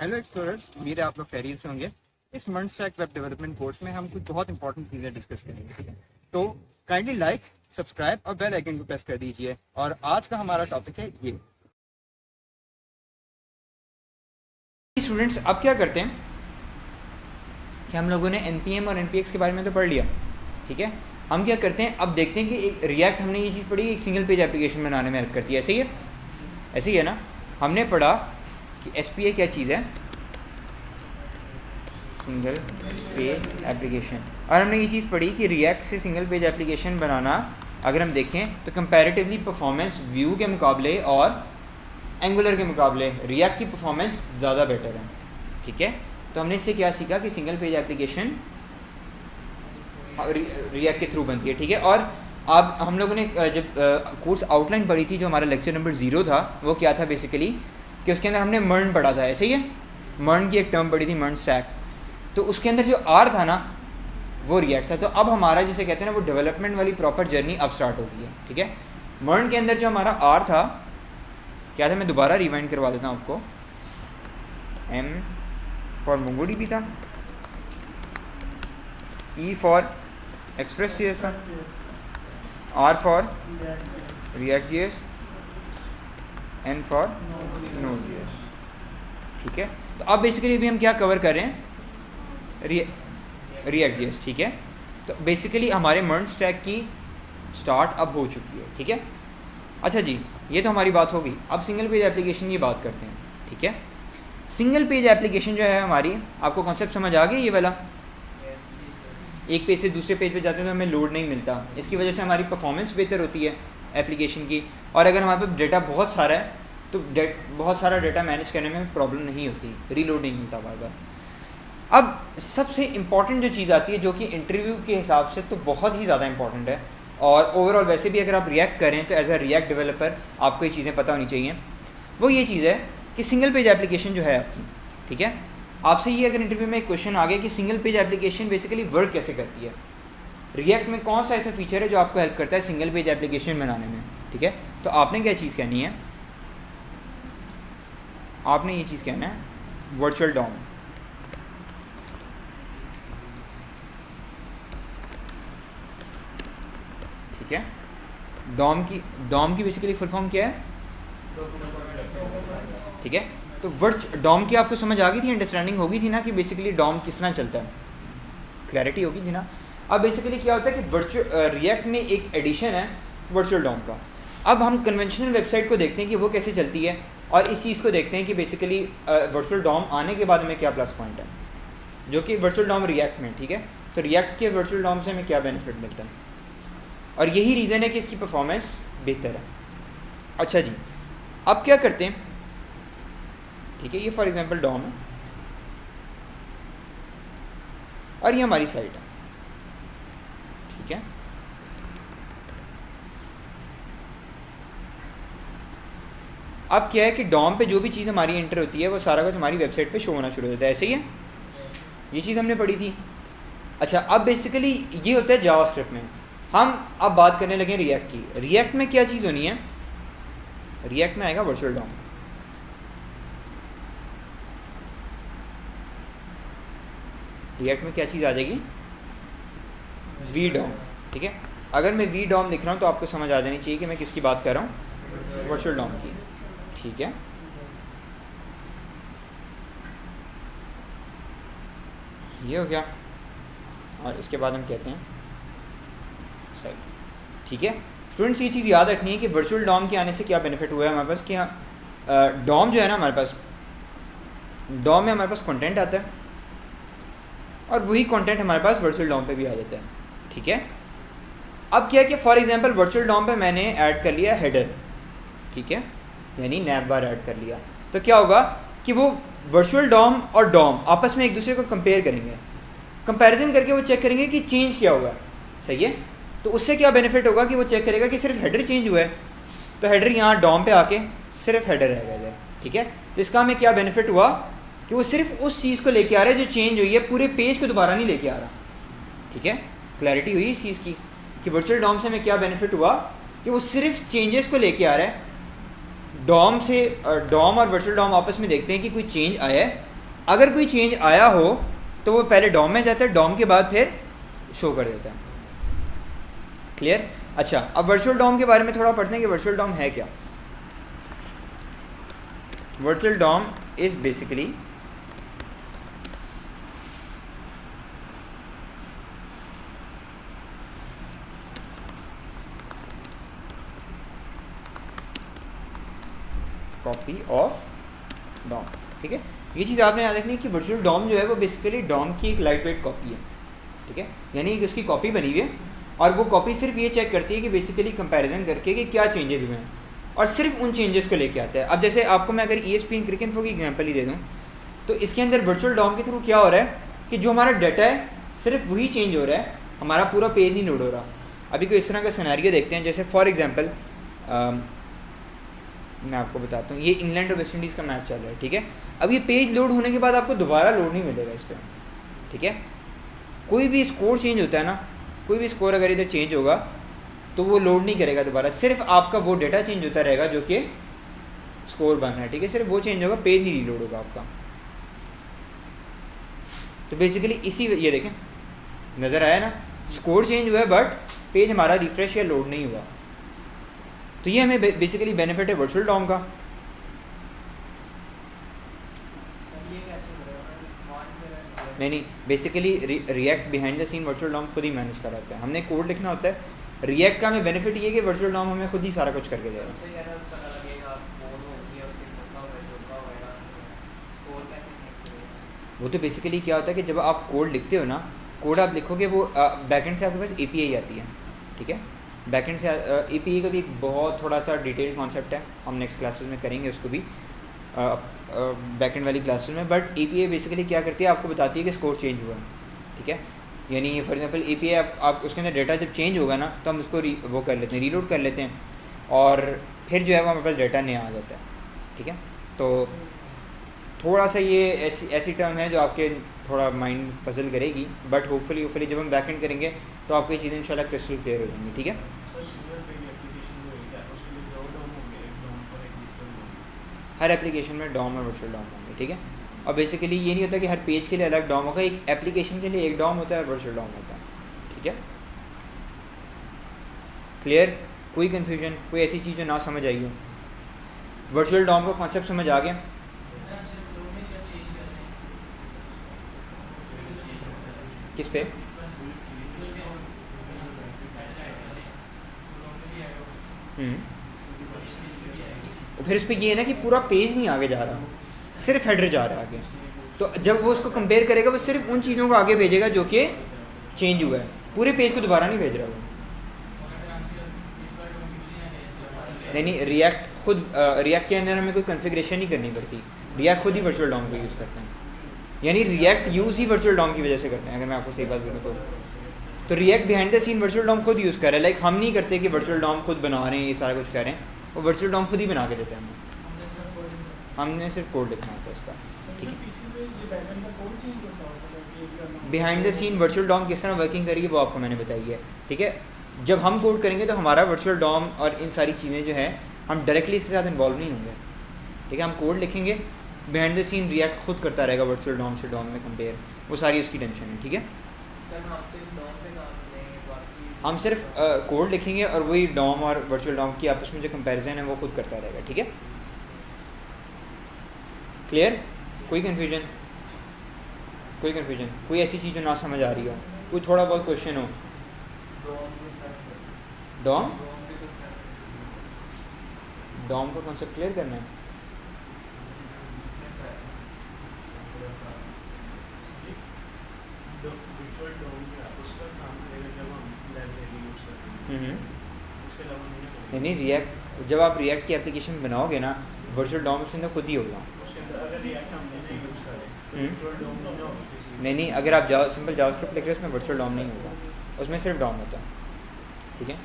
Hello explorers, उम्मीद है आप लोग खैरियत से होंगे। इस month stack web development course में हम कुछ बहुत इंपॉर्टेंट चीज़ें डिस्कस करेंगे, ठीक है। तो काइंडली लाइक, सब्सक्राइब और बेल आइकन को प्रेस कर दीजिए। और आज का हमारा टॉपिक है ये। स्टूडेंट्स अब क्या करते हैं कि हम लोगों ने npm और npx के बारे में तो पढ़ लिया, ठीक है। हम क्या करते हैं, अब देखते हैं कि एक रिएक्ट, हमने ये चीज़ पढ़ी, एक सिंगल पेज एप्लीकेशन बनाने में हेल्प करती है। ऐसे ही है, ऐसे ही है ना। हमने पढ़ा कि SPA क्या चीज़ है, सिंगल पेज एप्लीकेशन। और हमने ये चीज़ पढ़ी कि रिएक्ट से सिंगल पेज एप्लीकेशन बनाना, अगर हम देखें तो कंपैरेटिवली परफॉर्मेंस व्यू के मुकाबले और एंगुलर के मुकाबले रिएक्ट की परफॉर्मेंस ज़्यादा बेटर है, ठीक है। तो हमने इससे क्या सीखा कि सिंगल पेज एप्लीकेशन रिएक्ट के थ्रू बनती है, ठीक है। और अब हम लोगों ने जब कोर्स आउटलाइन पढ़ी थी, जो हमारा लेक्चर नंबर 0 था, वो क्या था बेसिकली कि उसके अंदर हमने मर्न पढ़ा था। ऐसे ही है, मर्न की एक टर्म पढ़ी थी, मर्न स्टैक। तो उसके अंदर जो आर था ना, वो रिएक्ट था। तो अब हमारा जिसे कहते हैं ना, वो डेवलपमेंट वाली प्रॉपर जर्नी अब स्टार्ट हो गई है, ठीक है। मर्न के अंदर जो हमारा आर था क्या था, मैं दोबारा रिवाइंड करवा देता हूँ आपको। M फॉर MongoDB था, E फॉर Express.js था, R for React.js, N for Node.js, ठीक है। तो अब बेसिकली अभी हम क्या कवर कर रहे हैं, React.js, ठीक है। तो बेसिकली हमारे मर्न स्टैक की स्टार्ट अब हो चुकी है, ठीक है। अच्छा जी, ये तो हमारी बात होगी। अब सिंगल पेज एप्लीकेशन की बात करते हैं, ठीक है। सिंगल पेज एप्लीकेशन जो है हमारी, आपको कॉन्सेप्ट समझ आ गया ये वाला। एक पेज से दूसरे पेज पे जाते हैं तो हमें लोड नहीं मिलता, इसकी वजह से हमारी परफॉर्मेंस बेहतर होती है एप्लीकेशन की। और अगर हमारे पास डेटा बहुत सारा है तो बहुत सारा डेटा मैनेज करने में प्रॉब्लम नहीं होती, रीलोड नहीं मिलता बार बार। अब सबसे इम्पॉर्टेंट जो चीज़ आती है, जो कि इंटरव्यू के हिसाब से तो बहुत ही ज़्यादा इंपॉर्टेंट है, और ओवरऑल वैसे भी अगर आप रिएक्ट करें तो एज अ रिएक्ट डेवलपर आपको ये चीज़ें पता होनी चाहिए। वो ये चीज़ है कि सिंगल पेज एप्लीकेशन जो है आपकी, ठीक है। आपसे ये अगर इंटरव्यू में एक क्वेश्चन आ गया कि single page application basically work कैसे करती है, रिएक्ट में कौन सा ऐसा फीचर है जो आपको हेल्प करता है सिंगल पेज एप्लीकेशन बनाने में, ठीक है। तो आपने क्या चीज़ कहनी है, आपने ये चीज़ कहना है वर्चुअल डॉम, ठीक है। डॉम की बेसिकली फुल फॉर्म क्या है, ठीक है। तो डॉम की आपको समझ आ गई थी, अंडरस्टैंडिंग होगी थी ना कि बेसिकली डॉम किस तरह चलता है, क्लैरिटी होगी थी ना। अब बेसिकली क्या होता है कि रिएक्ट में एक एडिशन है वर्चुअल डॉम का। अब हम कन्वेंशनल वेबसाइट को देखते हैं कि वो कैसे चलती है, और इस चीज़ को देखते हैं कि बेसिकली वर्चुअल डॉम आने के बाद हमें क्या प्लस पॉइंट है, जो कि वर्चुअल डॉम रिएक्ट में, ठीक है। तो रिएक्ट के वर्चुअल डॉम से हमें क्या बेनिफिट मिलता है, और यही रीज़न है कि इसकी परफॉर्मेंस बेहतर है। अच्छा जी, अब क्या करते हैं, ठीक है। ये फॉर एग्जांपल डॉम है और ये हमारी साइट है, ठीक है। अब क्या है कि डॉम पे जो भी चीज़ हमारी एंटर होती है वो सारा कुछ हमारी वेबसाइट पे शो होना शुरू हो जाता है। ऐसे ही है, ये चीज़ हमने पढ़ी थी। अच्छा, अब बेसिकली ये होता है जावास्क्रिप्ट में। हम अब बात करने लगे रिएक्ट की। रिएक्ट में क्या चीज़ होनी है, रिएक्ट में आएगा वर्चुअल डॉम। रिएक्ट में क्या चीज़ आ जाएगी, वी डॉम, ठीक है। अगर मैं वी डॉम लिख रहा हूँ तो आपको समझ आ जानी चाहिए कि मैं किसकी बात कर रहा हूँ, वर्चुअल डॉम की, ठीक है। ये हो गया, और इसके बाद हम कहते हैं साइट, ठीक है। स्टूडेंट्स ये चीज़ याद रखनी है कि वर्चुअल डॉम के आने से क्या बेनिफिट हुआ है हमारे पास, कि हाँ डॉम जो है ना हमारे पास, डॉम में हमारे पास कंटेंट आता है और वही कंटेंट हमारे पास वर्चुअल डॉम पे भी आ जाता है, ठीक है। अब क्या है कि फॉर एग्जांपल वर्चुअल डॉम पे मैंने ऐड कर लिया हेडर, ठीक है, यानी नैव बार ऐड कर लिया। तो क्या होगा कि वो वर्चुअल डॉम और डॉम आपस में एक दूसरे को कंपेयर करेंगे, कंपैरिजन करके वो चेक करेंगे कि चेंज क्या हुआ, सही है। तो उससे क्या बेनिफिट होगा कि वो चेक करेगा कि सिर्फ हेडर चेंज हुआ है, तो हेडर यहाँ डॉम पे आके सिर्फ हेडर रहेगा इधर, ठीक है। तो इसका हमें क्या बेनिफिट हुआ कि वो सिर्फ उस चीज़ को लेके आ रहा है जो चेंज हुई है, पूरे पेज को दोबारा नहीं लेके आ रहा, ठीक है। क्लैरिटी हुई इस चीज़ की कि वर्चुअल डॉम से हमें क्या बेनिफिट हुआ कि वो सिर्फ चेंजेस को लेके आ रहा है। डॉम और वर्चुअल डॉम आपस में देखते हैं कि कोई चेंज आया है अगर कोई चेंज आया हो तो वो पहले डॉम में जाता है, डॉम के बाद फिर शो कर देता है। क्लियर? अच्छा, अब वर्चुअल डॉम के बारे में थोड़ा पढ़ते हैं कि वर्चुअल डॉम है क्या। Virtual DOM is basically copy of DOM. ठीक है, ये चीज़ आपने याद रखनी है कि वर्चुअल डॉम जो है वो बेसिकली डॉम की एक लाइट वेट कॉपी है। ठीक है, यानी कि उसकी कॉपी बनी हुई है और वो कॉपी सिर्फ ये चेक करती है कि बेसिकली कंपैरिजन करके कि क्या चेंजेस हुए हैं और सिर्फ उन चेंजेस को लेके आता है। अब जैसे आपको मैं अगर ESPN क्रिकइंफो की एग्जांपल ही दे दूँ तो इसके अंदर वर्चुअल डॉम के थ्रू क्या हो रहा है कि जो हमारा डाटा है सिर्फ वही चेंज हो रहा है, हमारा पूरा पेज नहीं लोड हो रहा। अभी कोई इस तरह का सिनेरियो देखते हैं, जैसे फॉर एग्जांपल मैं आपको बताता हूँ, ये इंग्लैंड और वेस्ट इंडीज़ का मैच चल रहा है। ठीक है, अब ये पेज लोड होने के बाद आपको दोबारा लोड नहीं मिलेगा इस पर। ठीक है, कोई भी स्कोर चेंज होता है ना, कोई भी स्कोर अगर इधर चेंज होगा तो वो लोड नहीं करेगा दोबारा, सिर्फ आपका वो डेटा चेंज होता रहेगा जो कि स्कोर बन रहा है। ठीक है, सिर्फ वो चेंज होगा, पेज नहीं रीलोड होगा आपका। तो बेसिकली इसी, ये देखें नज़र आया ना, स्कोर चेंज हुआ है बट पेज हमारा रिफ्रेश या लोड नहीं हुआ। तो ये हमें बेसिकली बेनिफिट है वर्चुअल डॉम का। नहीं, basically React behind the scene virtual DOM खुद ही मैनेज कराता है, हमने कोड लिखना होता है। रिएक्ट का हमें बेनिफिट ये है कि वर्चुअल डॉम हमें खुद ही सारा कुछ करके दे रहा है। वो तो बेसिकली क्या होता है कि जब आप कोड लिखते हो ना, कोड आप लिखोगे वो बैकएंड से आपके पास API आती है। ठीक है, बैकएंड से API का भी एक बहुत थोड़ा सा डिटेल कॉन्सेप्ट है, हम नेक्स्ट क्लासेस में करेंगे उसको भी बैकएंड वाली क्लासेस में। बट API बेसिकली क्या करती है, आपको बताती है कि स्कोर चेंज हुआ है। ठीक है, यानी फॉर एग्जांपल API आप उसके अंदर डेटा जब चेंज होगा ना तो हम उसको वो कर लेते हैं, रीलोड कर लेते हैं और फिर जो है वो हमारे पास डेटा नया आ जाता है। ठीक है, तो थोड़ा सा ये ऐसी टर्म है जो आपके थोड़ा माइंड पजल करेगी, बट होपफुली जब हम बैकएंड करेंगे तो आपको ये चीज़ें इंशाल्लाह क्रिस्टल क्लियर हो जाएंगी। ठीक है, हर एप्लीकेशन में डॉम और वर्चुअल डॉम होंगे। ठीक है, और बेसिकली ये नहीं होता कि हर पेज के लिए अलग डॉम होगा, एक एप्लीकेशन के लिए एक डॉम होता है और वर्चुअल डॉम होता है। ठीक है, क्लियर? कोई कन्फ्यूजन, कोई ऐसी चीज़ जो ना समझ आई हो? वर्चुअल डॉम का कॉन्सेप्ट समझ आ गया? किस पे? और फिर इस पर ये है ना कि पूरा पेज नहीं आगे जा रहा, सिर्फ हेडर जा रहा है आगे। तो जब वो उसको कंपेयर करेगा वो सिर्फ उन चीज़ों को आगे भेजेगा जो कि चेंज हुआ है, पूरे पेज को दोबारा नहीं भेज रहा वो। नहीं, रिएक्ट खुद रिएक्ट के अंदर हमें कोई कॉन्फ़िगरेशन नहीं करनी पड़ती, रिएक्ट खुद ही वर्चुअल डॉम को यूज़ करते हैं। यानी रिएक्ट यूज़ ही वर्चुअल डॉम की वजह से करते हैं, अगर मैं आपको सही बात बोलूँ तो React behind the scene virtual DOM खुद यूज़ कर रहा है। लाइक हम नहीं करते कि वर्चुअल डॉम खुद बना रहे हैं, ये सारा कुछ कर रहे हैं, वो वर्चुअल डॉम खुद ही बना के देते हैं हमें, हमने सिर्फ कोड लिखना होता है इसका। ठीक है, behind the scene virtual DOM किस तरह वर्किंग करेगी वो आपको मैंने बताई है। ठीक है, जब हम कोड करेंगे तो हमारा वर्चुअल डॉम और इन सारी चीज़ें जो है हम डायरेक्टली इसके साथ इन्वॉल्व नहीं होंगे। ठीक है, हम कोड लिखेंगे, बिहाइंड द सीन रिएक्ट खुद करता रहेगा वर्चुअल डॉम से डॉम में कंपेयर, वो सारी उसकी टेंशन है। ठीक है, हम सिर्फ कोड लिखेंगे और वही डॉम और वर्चुअल डॉम की आपस में जो कंपैरिजन है वो खुद करता रहेगा। ठीक है, क्लियर? कोई कन्फ्यूजन, कोई ऐसी चीज़ जो ना समझ आ रही हो, कोई थोड़ा बहुत क्वेश्चन हो? डॉम का कॉन्सेप्ट क्लियर करना है। नहीं, रिएक्ट जब आप रिएक्ट की एप्लीकेशन बनाओगे ना, वर्चुअल डॉम उसके अंदर खुद ही होगा। नहीं, अगर आप सिंपल जावास्क्रिप्ट लिख रहे हो उसमें वर्चुअल डॉम नहीं होगा, उसमें सिर्फ डॉम होता है। ठीक है,